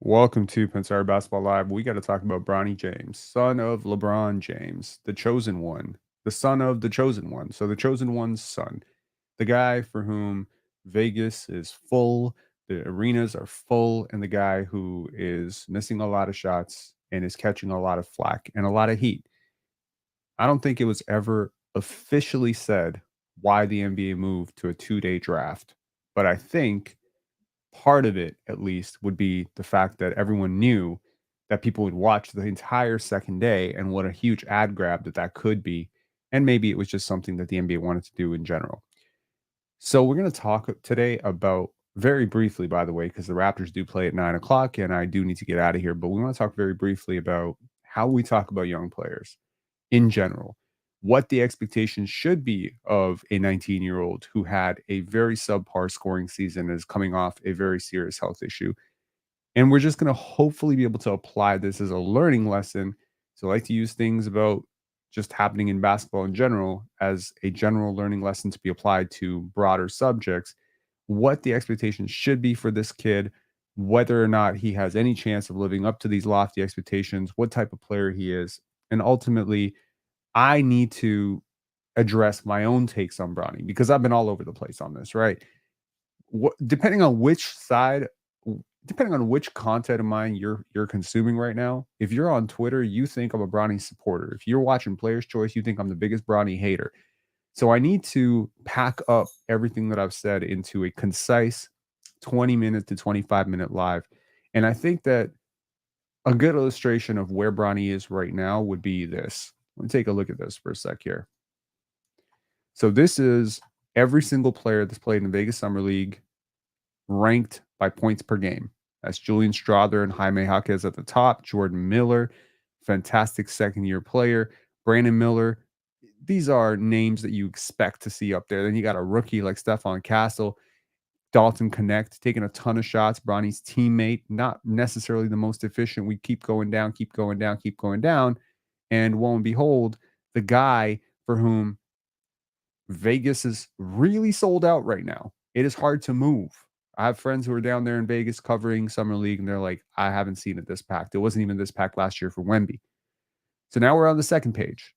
Welcome to Pensar Basketball Live. We got to talk about Bronny James, son of LeBron James, the chosen one, the son of the chosen one. So the chosen one's son, the guy for whom Vegas is full, the arenas are full, and the guy who is missing a lot of shots and is catching a lot of flack and a lot of heat. I don't think it was ever officially said why the NBA moved to a 2-day draft, but I think part of it, at least, would be the fact that everyone knew that people would watch the entire second day and what a huge ad grab that could be. And maybe it was just something that the NBA wanted to do in general. So we're going to talk today about very briefly, by the way, because the Raptors do play at 9 o'clock and I do need to get out of here. But we want to talk very briefly about how we talk about young players in general, what the expectations should be of a 19-year-old who had a very subpar scoring season and is coming off a very serious health issue. And we're just going to hopefully be able to apply this as a learning lesson. So I like to use things about just happening in basketball in general as a general learning lesson to be applied to broader subjects, what the expectations should be for this kid, whether or not he has any chance of living up to these lofty expectations, what type of player he is, and ultimately I need to address my own takes on Bronny because I've been all over the place on this, right? Depending on which side, depending on which content of mine you're consuming right now, if you're on Twitter, you think I'm a Bronny supporter. If you're watching Players Choice, you think I'm the biggest Bronny hater. So I need to pack up everything that I've said into a concise 20-minute to 25-minute live. And I think that a good illustration of where Bronny is right now would be this. Let me take a look at this for a sec here. So this is every single player that's played in the Vegas Summer League ranked by points per game. That's Julian Strawther and Jaime Jaquez at the top. Jordan Miller, fantastic second-year player. Brandon Miller. These are names that you expect to see up there. Then you got a rookie like Stephon Castle, Dalton Connect taking a ton of shots. Bronny's teammate, not necessarily the most efficient. We keep going down, keep going down, keep going down. And lo and behold, the guy for whom Vegas is really sold out right now. It is hard to move. I have friends who are down there in Vegas covering Summer League, and they're like, I haven't seen it this packed. It wasn't even this packed last year for Wemby. So now we're on the second page.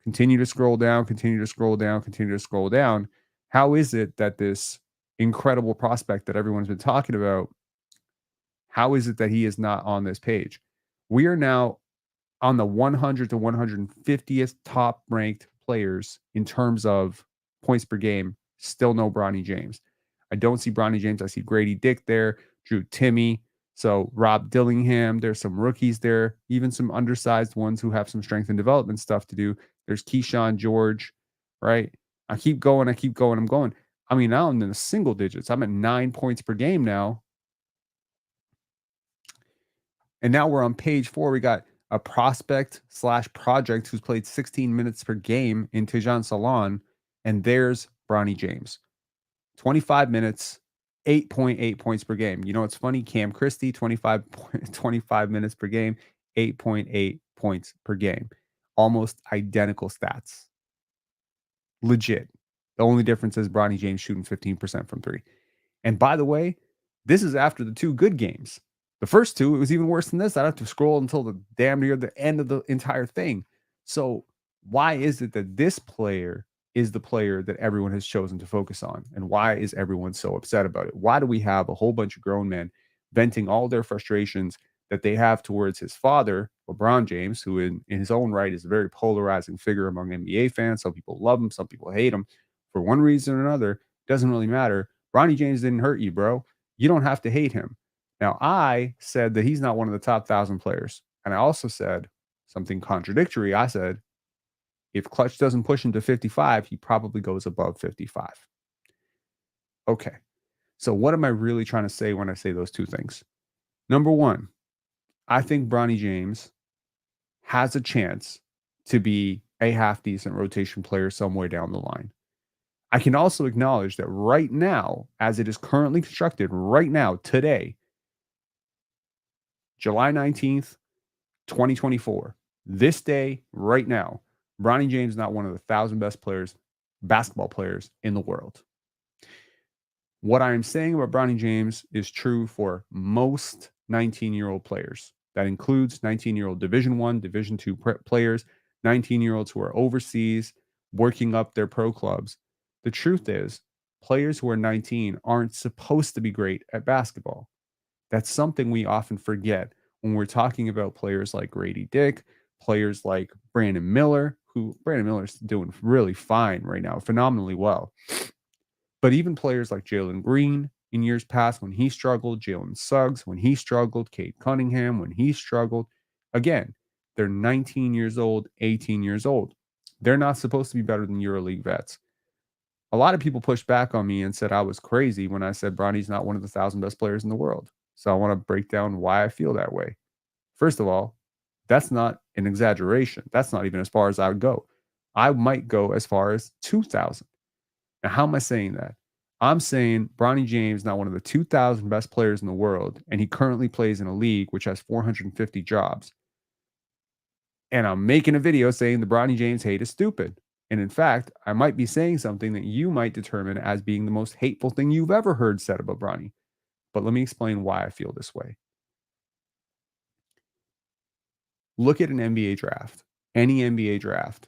Continue to scroll down, continue to scroll down, continue to scroll down. How is it that this incredible prospect that everyone's been talking about, how is it that he is not on this page? We are now on the 100 to 150th top ranked players in terms of points per game. Still no Bronny James. I don't see Bronny James. I see Grady Dick there, Drew Timmy. So Rob Dillingham. There's some rookies there, even some undersized ones who have some strength and development stuff to do. There's Keyshawn George, right? I keep going. I'm going. I mean, now I'm in the single digits. I'm at 9 points per game now. And now we're on page 4. We got a prospect / project who's played 16 minutes per game in Tejan Salon. And there's Bronny James. 25 minutes, 8.8 points per game. You know what's funny? Cam Christie, 25 minutes per game, 8.8 points per game. Almost identical stats. Legit. The only difference is Bronny James shooting 15% from three. And by the way, this is after the 2 good games. The first 2, it was even worse than this. I'd have to scroll until the damn near the end of the entire thing. So why is it that this player is the player that everyone has chosen to focus on? And why is everyone so upset about it? Why do we have a whole bunch of grown men venting all their frustrations that they have towards his father, LeBron James, who in his own right is a very polarizing figure among NBA fans? Some people love him, some people hate him. For one reason or another, doesn't really matter. Bronny James didn't hurt you, bro. You don't have to hate him. Now, I said that he's not one of the top 1,000 players. And I also said something contradictory. I said, if Clutch doesn't push him to 55, he probably goes above 55. Okay. So what am I really trying to say when I say those 2 things? Number one, I think Bronny James has a chance to be a half decent rotation player somewhere down the line. I can also acknowledge that right now, as it is currently constructed, right now, today, July 19th, 2024, this day, right now, Bronny James is not one of the 1,000 best basketball players in the world. What I'm saying about Bronny James is true for most 19-year-old players. That includes 19-year-old Division 1, Division 2 players, 19-year-olds who are overseas working up their pro clubs. The truth is, players who are 19 aren't supposed to be great at basketball. That's something we often forget when we're talking about players like Grady Dick, players like Brandon Miller, who Brandon Miller's doing really fine right now, phenomenally well. But even players like Jalen Green in years past, when he struggled, Jalen Suggs, when he struggled, Cade Cunningham, when he struggled, again, they're 19 years old, 18 years old. They're not supposed to be better than EuroLeague vets. A lot of people pushed back on me and said I was crazy when I said Bronny's not one of the 1,000 best players in the world. So I want to break down why I feel that way. First of all, that's not an exaggeration. That's not even as far as I would go. I might go as far as 2,000. Now, how am I saying that? I'm saying Bronny James not one of the 2,000 best players in the world, and he currently plays in a league which has 450 jobs. And I'm making a video saying the Bronny James hate is stupid. And in fact, I might be saying something that you might determine as being the most hateful thing you've ever heard said about Bronny. But let me explain why I feel this way. Look at an NBA draft, any NBA draft.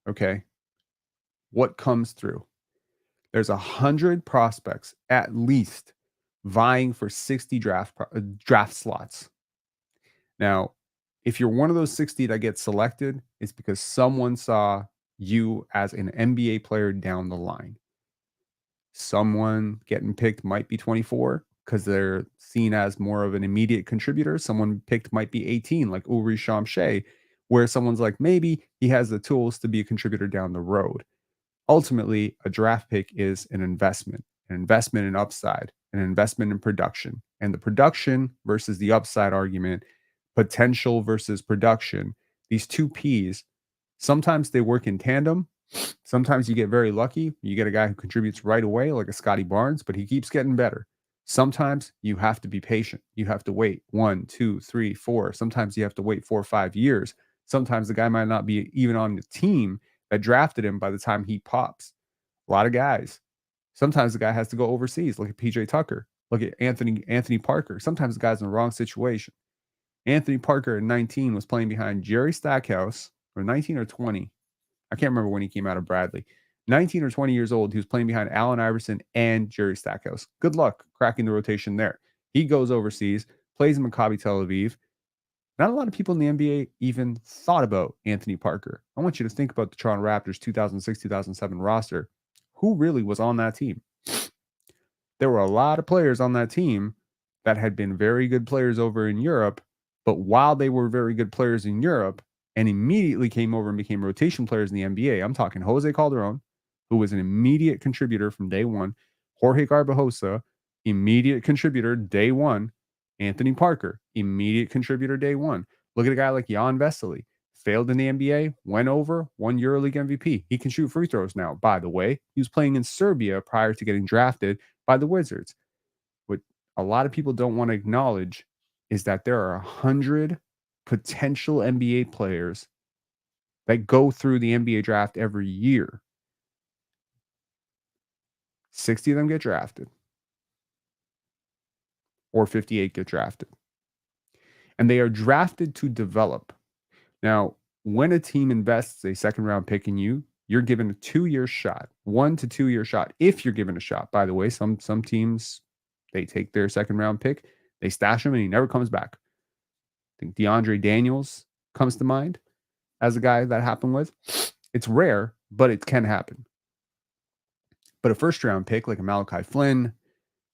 Okay. What comes through? There's 100 prospects at least vying for 60 draft slots. Now, if you're one of those 60 that gets selected, it's because someone saw you as an NBA player down the line. Someone getting picked might be 24 because they're seen as more of an immediate contributor. Someone picked might be 18, like Uri Shamshay, where someone's like, maybe he has the tools to be a contributor down the road. Ultimately, a draft pick is an investment in upside, an investment in production. And the production versus the upside argument, potential versus production, these two P's, sometimes they work in tandem. Sometimes you get very lucky. You get a guy who contributes right away, like a Scotty Barnes, but he keeps getting better. Sometimes you have to be patient. You have to wait 1, 2, 3, 4. Sometimes you have to wait 4 or 5 years. Sometimes the guy might not be even on the team that drafted him by the time he pops. A lot of guys. Sometimes the guy has to go overseas. Look at PJ Tucker. Look at Anthony Parker. Sometimes the guy's in the wrong situation. Anthony Parker at 19 was playing behind Jerry Stackhouse, or 19 or 20. I can't remember when he came out of Bradley. 19 or 20 years old, he was playing behind Allen Iverson and Jerry Stackhouse. Good luck cracking the rotation there. He goes overseas, plays in Maccabi Tel Aviv. Not a lot of people in the NBA even thought about Anthony Parker. I want you to think about the Toronto Raptors 2006, 2007 roster. Who really was on that team? There were a lot of players on that team that had been very good players over in Europe, but while they were very good players in Europe and immediately came over and became rotation players in the NBA, I'm talking Jose Calderon, who was an immediate contributor from day one, Jorge Garbajosa, immediate contributor day one, Anthony Parker, immediate contributor day one. Look at a guy like Jan Vesely, failed in the NBA, went over, won EuroLeague MVP. He can shoot free throws now, by the way. He was playing in Serbia prior to getting drafted by the Wizards. What a lot of people don't want to acknowledge is that there are 100 potential NBA players that go through the NBA draft every year. 60 of them get drafted, or 58 get drafted. And they are drafted to develop. Now, when a team invests a second round pick in you, you're given a 2-year shot, 1 to 2 year shot. If you're given a shot, by the way, some teams, they take their second round pick, they stash him, and he never comes back. I think DeAndre Daniels comes to mind as a guy that happened with. It's rare, but it can happen. But a first round pick like a Malachi Flynn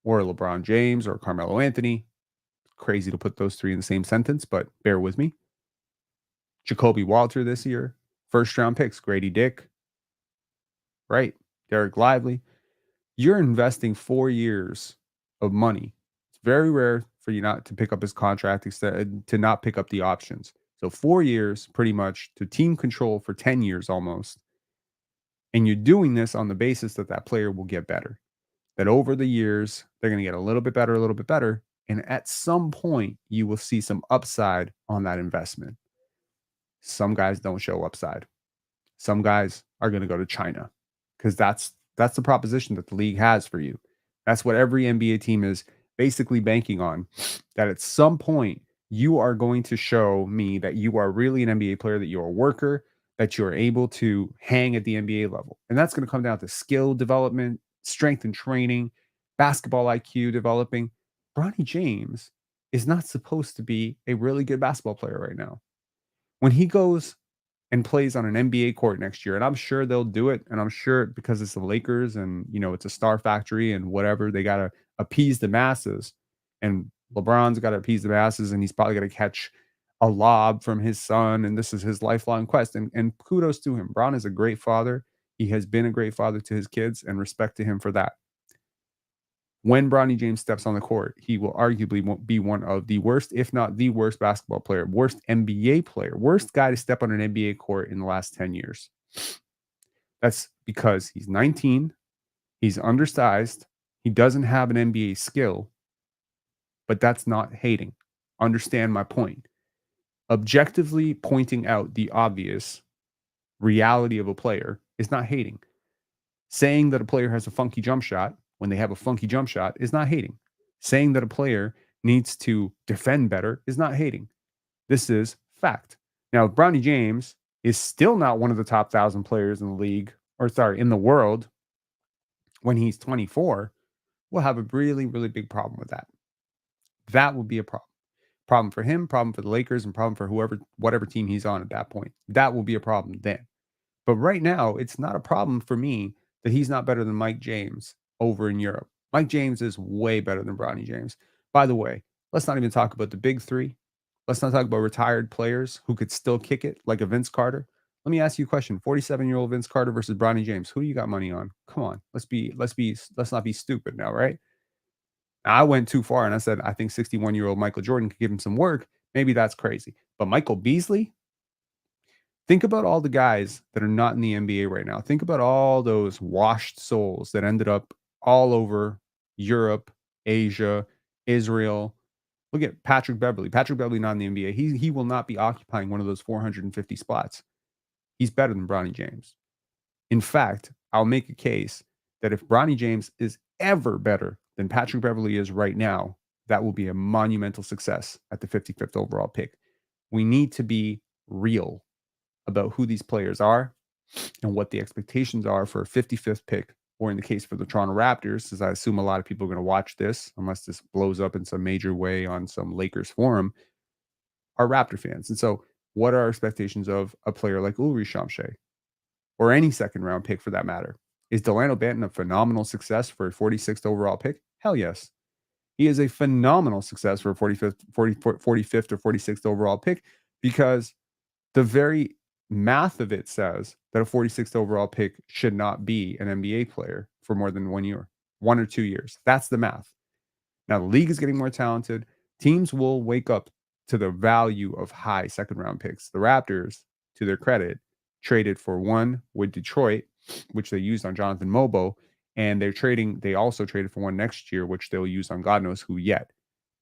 or a LeBron James or a Carmelo Anthony, crazy to put those three in the same sentence, but bear with me. Jacoby Walter this year, first round picks, Grady Dick, right? Derek Lively. You're investing 4 years of money. It's very rare for you not to pick up his contract, to not pick up the options. So 4 years pretty much to team control for 10 years almost. And you're doing this on the basis that that player will get better. That over the years, they're going to get a little bit better, a little bit better. And at some point, you will see some upside on that investment. Some guys don't show upside. Some guys are going to go to China because that's the proposition that the league has for you. That's what every NBA team is basically banking on that at some point you are going to show me that you are really an NBA player, that you're a worker, that you're able to hang at the NBA level. And that's going to come down to skill development, strength and training, basketball IQ developing. Bronny James is not supposed to be a really good basketball player right now. When he goes and plays on an NBA court next year, and I'm sure they'll do it, and I'm sure because it's the Lakers and, it's a star factory and whatever, they gotta appease the masses, and LeBron's gotta appease the masses, and he's probably gonna catch a lob from his son, and this is his lifelong quest, and kudos to him. Bron is a great father. He has been a great father to his kids, and respect to him for that. When Bronny James steps on the court, he will arguably be one of the worst, if not the worst basketball player, worst NBA player, worst guy to step on an NBA court in the last 10 years. That's because he's 19, he's undersized, he doesn't have an NBA skill, but that's not hating. Understand my point. Objectively pointing out the obvious reality of a player is not hating. Saying that a player has a funky jump shot when they have a funky jump shot is not hating. Saying that a player needs to defend better is not hating. This is fact. Now, Bronny James is still not one of the top 1,000 players in the league, or sorry, in the world when he's 24. We'll have a really, really big problem with that. That will be a problem. Problem for him, problem for the Lakers, and problem for whatever team he's on at that point. That will be a problem then. But right now, it's not a problem for me that he's not better than Mike James over in Europe. Mike James is way better than Bronny James. By the way, let's not even talk about the big three. Let's not talk about retired players who could still kick it like a Vince Carter. Let me ask you a question. 47-year-old Vince Carter versus Bronny James. Who you got money on? Come on. Let's not be stupid now, right? Now, I went too far and I said I think 61-year-old Michael Jordan could give him some work. Maybe that's crazy. But Michael Beasley, think about all the guys that are not in the NBA right now. Think about all those washed souls that ended up all over Europe, Asia, Israel. Look at Patrick Beverley. Patrick Beverley not in the NBA. He will not be occupying one of those 450 spots. He's better than Bronny James. In fact, I'll make a case that if Bronny James is ever better than Patrick Beverley is right now, that will be a monumental success at the 55th overall pick. We need to be real about who these players are and what the expectations are for a 55th pick, or in the case for the Toronto Raptors, as I assume a lot of people are going to watch this, unless this blows up in some major way on some Lakers forum, are Raptor fans. And so what are our expectations of a player like Ulrich Shamshay, or any second round pick for that matter? Is Delano Banton a phenomenal success for a 46th overall pick? Hell yes. He is a phenomenal success for a 45th or 46th overall pick, because the very math of it says that a 46th overall pick should not be an NBA player for more than 1 year, 1 or 2 years. That's the math. Now, the league is getting more talented. Teams will wake up to the value of high second round picks. The Raptors, to their credit, traded for one with Detroit, which they used on Jonathan Mobo. And they also traded for one next year, which they'll use on God knows who yet.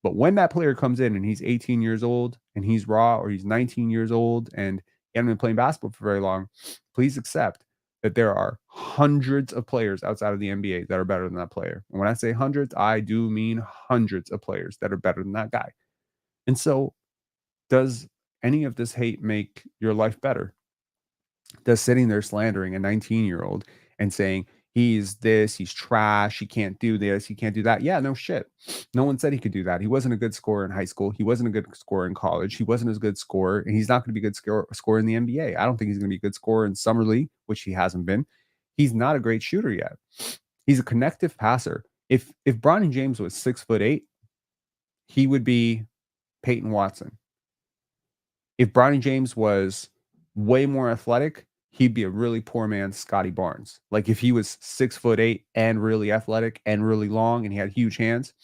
But when that player comes in and he's 18 years old and he's raw, or he's 19 years old and he hasn't been playing basketball for very long, please accept that there are hundreds of players outside of the NBA that are better than that player. And when I say hundreds, I do mean hundreds of players that are better than that guy. And so, does any of this hate make your life better? Does sitting there slandering a 19-year-old and saying, he's this, he's trash, he can't do this, he can't do that. Yeah, no shit. No one said he could do that. He wasn't a good scorer in high school. He wasn't a good scorer in college. He wasn't as good scorer, and he's not going to be a good scorer in the NBA. I don't think he's going to be a good scorer in summer league, which he hasn't been. He's not a great shooter yet. He's a connective passer. If Bronny James was 6'8", he would be Peyton Watson. If Bronny James was way more athletic, he'd be a really poor man's Scotty Barnes. Like if he was 6'8" and really athletic and really long and he had huge hands.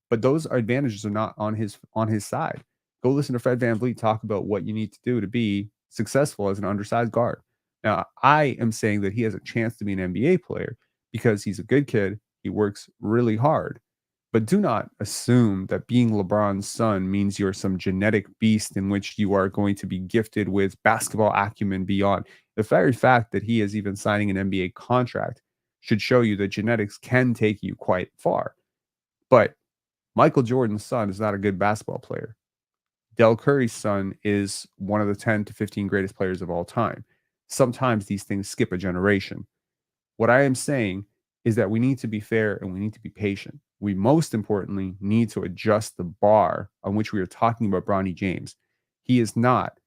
But those advantages are not on his side. Go listen to Fred VanVleet talk about what you need to do to be successful as an undersized guard. Now, I am saying that he has a chance to be an NBA player because he's a good kid. He works really hard. But do not assume that being LeBron's son means you're some genetic beast in which you are going to be gifted with basketball acumen beyond. The very fact that he is even signing an NBA contract should show you that genetics can take you quite far. But Michael Jordan's son is not a good basketball player. Del Curry's son is one of the 10 to 15 greatest players of all time. Sometimes these things skip a generation. What I am saying is that we need to be fair and we need to be patient. We most importantly need to adjust the bar on which we are talking about Bronny James. He is not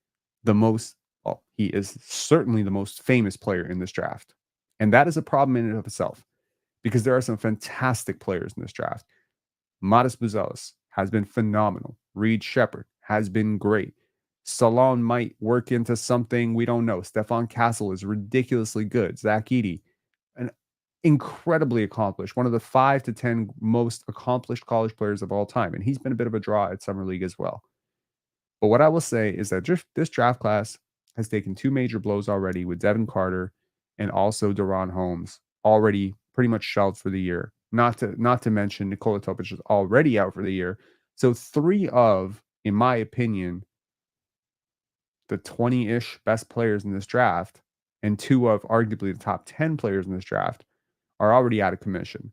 the most, well, he is certainly the most famous player in this draft. And that is a problem in and of itself because there are some fantastic players in this draft. Modest Buzelis has been phenomenal. Reed Shepard has been great. Salon might work into something we don't know. Stephon Castle is ridiculously good. Zach Edey, an incredibly accomplished, one of the 5 to 10 most accomplished college players of all time. And he's been a bit of a draw at Summer League as well. But what I will say is that this draft class has taken two major blows already with Devin Carter and also Deron Holmes already pretty much shelved for the year. Not to mention Nikola Topic is already out for the year. So three of, in my opinion, the 20-ish best players in this draft and two of arguably the top 10 players in this draft are already out of commission.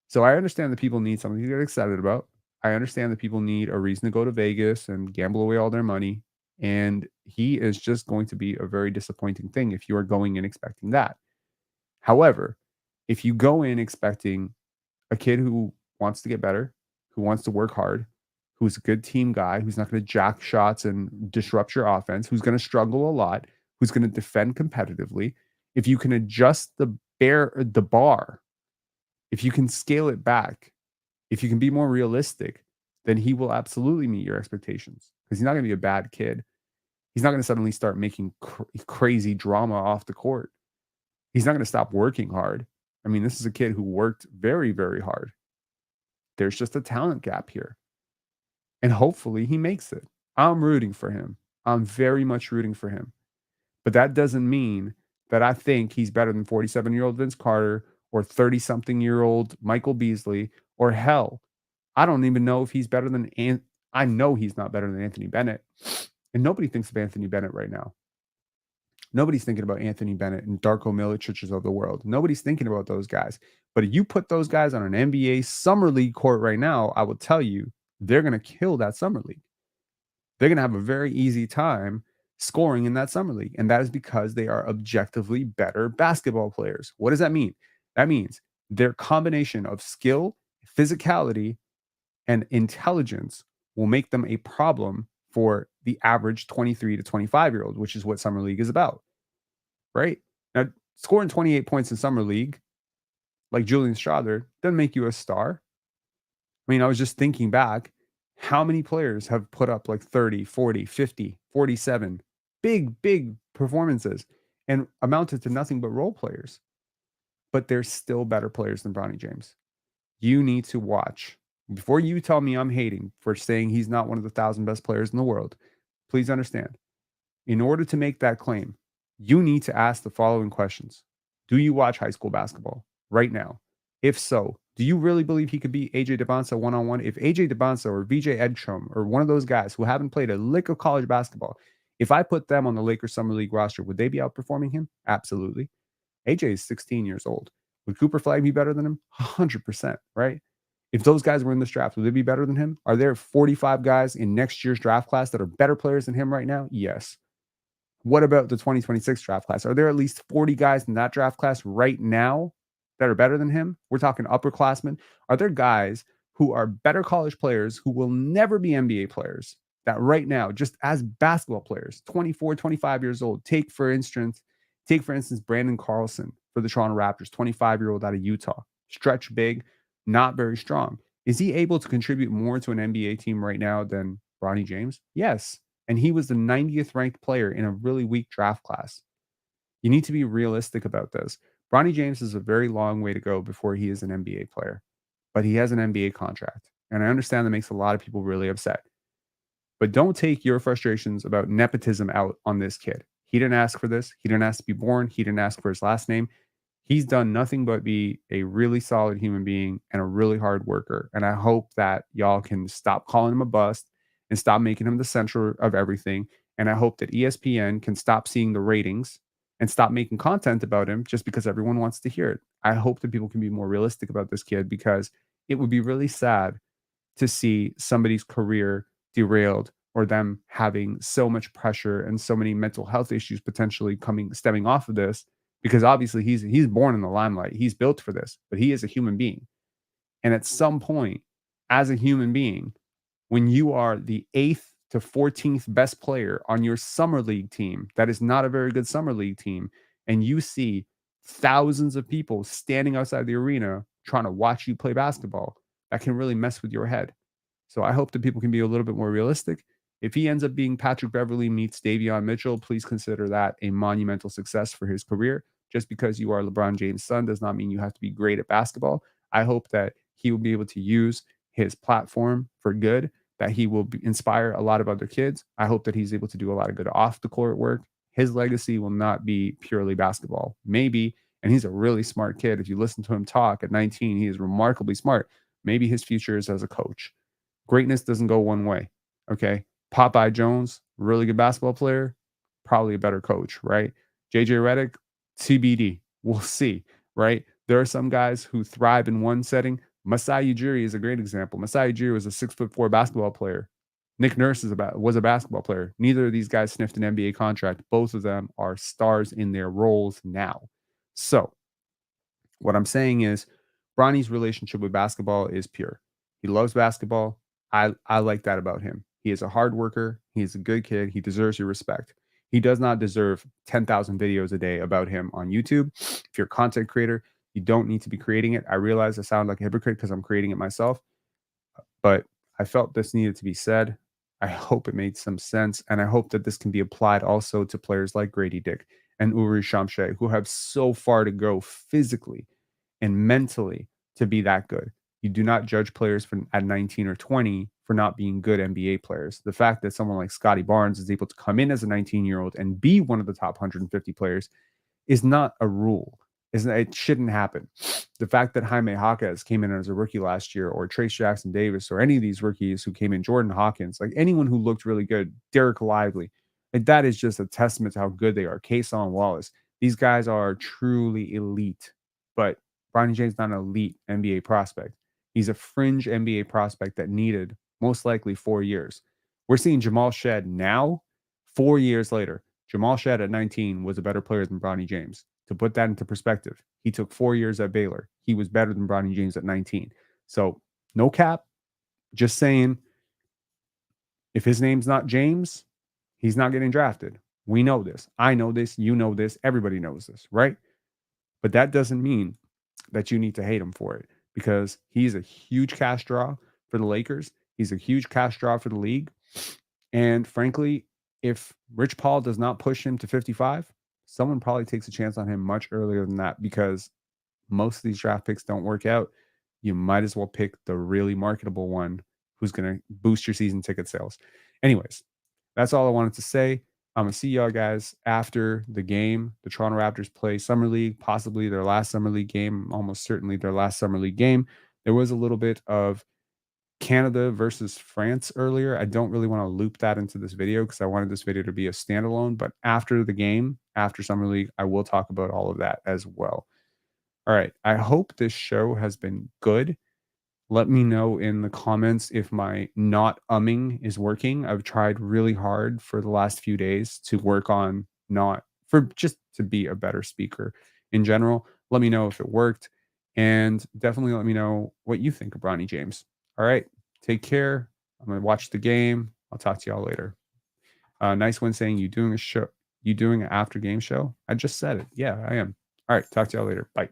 So I understand that people need something to get excited about. I understand that people need a reason to go to Vegas and gamble away all their money. And he is just going to be a very disappointing thing if you are going in expecting that. However, if you go in expecting a kid who wants to get better, who wants to work hard, who's a good team guy, who's not going to jack shots and disrupt your offense, who's going to struggle a lot, who's going to defend competitively, if you can adjust the bar, if you can scale it back, if you can be more realistic, then he will absolutely meet your expectations because he's not going to be a bad kid. He's not going to suddenly start making crazy drama off the court. He's not going to stop working hard. I mean, this is a kid who worked very, very hard. There's just a talent gap here. And hopefully he makes it. I'm rooting for him. I'm very much rooting for him. But that doesn't mean that I think he's better than 47-year-old Vince Carter or 30-something-year-old Michael Beasley or hell, I don't even know if he's better than I know he's not better than Anthony Bennett. And nobody thinks of Anthony Bennett right now. Nobody's thinking about Anthony Bennett and Darko Milicic of the world. Nobody's thinking about those guys. But if you put those guys on an NBA Summer League court right now, I will tell you, they're going to kill that Summer League. They're going to have a very easy time scoring in that Summer League. And that is because they are objectively better basketball players. What does that mean? That means their combination of skill, physicality, and intelligence will make them a problem for the average 23 to 25-year-old, which is what Summer League is about, right? Now, scoring 28 points in Summer League, like Julian Strawther, doesn't make you a star. I mean, I was just thinking back, how many players have put up like 30, 40, 50, 47, big performances and amounted to nothing but role players? But they're still better players than Bronny James. You need to watch. Before you tell me I'm hating for saying he's not one of the 1,000 best players in the world, please understand, in order to make that claim, you need to ask the following questions. Do you watch high school basketball right now? If so, do you really believe he could beat AJ DeBonsa one-on-one? If AJ DeBonsa or VJ Edstrom or one of those guys who haven't played a lick of college basketball, if I put them on the Lakers Summer League roster, would they be outperforming him? Absolutely. AJ is 16 years old. Would Cooper Flag be better than him? 100%, right? If those guys were in this draft, would they be better than him? Are there 45 guys in next year's draft class that are better players than him right now? Yes. What about the 2026 draft class? Are there at least 40 guys in that draft class right now that are better than him? We're talking upperclassmen. Are there guys who are better college players who will never be NBA players that right now, just as basketball players, 24, 25 years old, take for instance, Brandon Carlson for the Toronto Raptors, 25-year-old out of Utah, stretch big, not very strong. Is he able to contribute more to an NBA team right now than Bronny James? Yes. And he was the 90th ranked player in a really weak draft class. You need to be realistic about this. Bronny James is a very long way to go before he is an NBA player, but he has an NBA contract. And I understand that makes a lot of people really upset. But don't take your frustrations about nepotism out on this kid. He didn't ask for this. He didn't ask to be born. He didn't ask for his last name. He's done nothing but be a really solid human being and a really hard worker. And I hope that y'all can stop calling him a bust and stop making him the center of everything. And I hope that ESPN can stop seeing the ratings and stop making content about him just because everyone wants to hear it. I hope that people can be more realistic about this kid because it would be really sad to see somebody's career derailed or them having so much pressure and so many mental health issues potentially stemming off of this, because obviously he's born in the limelight. He's built for this, but he is a human being. And at some point, as a human being, when you are the 8th to 14th best player on your summer league team, that is not a very good summer league team, and you see thousands of people standing outside the arena trying to watch you play basketball, that can really mess with your head. So I hope that people can be a little bit more realistic. If he ends up being Patrick Beverley meets Davion Mitchell, please consider that a monumental success for his career. Just because you are LeBron James' son does not mean you have to be great at basketball. I hope that he will be able to use his platform for good, that he will inspire a lot of other kids. I hope that he's able to do a lot of good off the court work. His legacy will not be purely basketball. Maybe, and he's a really smart kid. If you listen to him talk at 19, he is remarkably smart. Maybe his future is as a coach. Greatness doesn't go one way. Okay. Popeye Jones, really good basketball player, probably a better coach, right? JJ Redick, TBD. We'll see, right? There are some guys who thrive in one setting. Masai Ujiri is a great example. Masai Ujiri was a 6'4" basketball player. Nick Nurse was a basketball player. Neither of these guys sniffed an NBA contract. Both of them are stars in their roles now. So, what I'm saying is, Bronny's relationship with basketball is pure. He loves basketball. I like that about him. He is a hard worker. He is a good kid. He deserves your respect. He does not deserve 10,000 videos a day about him on YouTube. If you're a content creator, you don't need to be creating it. I realize I sound like a hypocrite because I'm creating it myself, but I felt this needed to be said. I hope it made some sense, and I hope that this can be applied also to players like Grady Dick and Uri Shamshay, who have so far to go physically and mentally to be that good. You do not judge players at 19 or 20 for not being good NBA players. The fact that someone like Scotty Barnes is able to come in as a 19-year-old and be one of the top 150 players is not a rule. It shouldn't happen. The fact that Jaime Jaquez came in as a rookie last year, or Trace Jackson Davis, or any of these rookies who came in, Jordan Hawkins, like anyone who looked really good, Derek Lively, like that is just a testament to how good they are. Kason Wallace, these guys are truly elite. But Bronny James is not an elite NBA prospect. He's a fringe NBA prospect that needed most likely 4 years. We're seeing Jamal Shed now, 4 years later. Jamal Shed at 19 was a better player than Bronny James. To put that into perspective, he took 4 years at Baylor. He was better than Bronny James at 19. So, no cap, just saying, if his name's not James, he's not getting drafted. We know this. I know this. You know this. Everybody knows this, right? But that doesn't mean that you need to hate him for it, because he's a huge cash draw for the Lakers. He's a huge cash draw for the league. And frankly, if Rich Paul does not push him to 55, someone probably takes a chance on him much earlier than that, because most of these draft picks don't work out. You might as well pick the really marketable one who's going to boost your season ticket sales. Anyways, that's all I wanted to say. I'm going to see y'all guys after the game. The Toronto Raptors play Summer League, possibly their last Summer League game, almost certainly their last Summer League game. There was a little bit of Canada versus France earlier. I don't really want to loop that into this video because I wanted this video to be a standalone, but after the game, after Summer League, I will talk about all of that as well. All right. I hope this show has been good. Let me know in the comments if my not umming is working. I've tried really hard for the last few days to work on not, for just to be a better speaker in general. Let me know if it worked, and definitely let me know what you think of Bronny James. All right. Take care. I'm going to watch the game. I'll talk to y'all later. Nice one saying you doing an after game show. I just said it. Yeah, I am. All right. Talk to y'all later. Bye.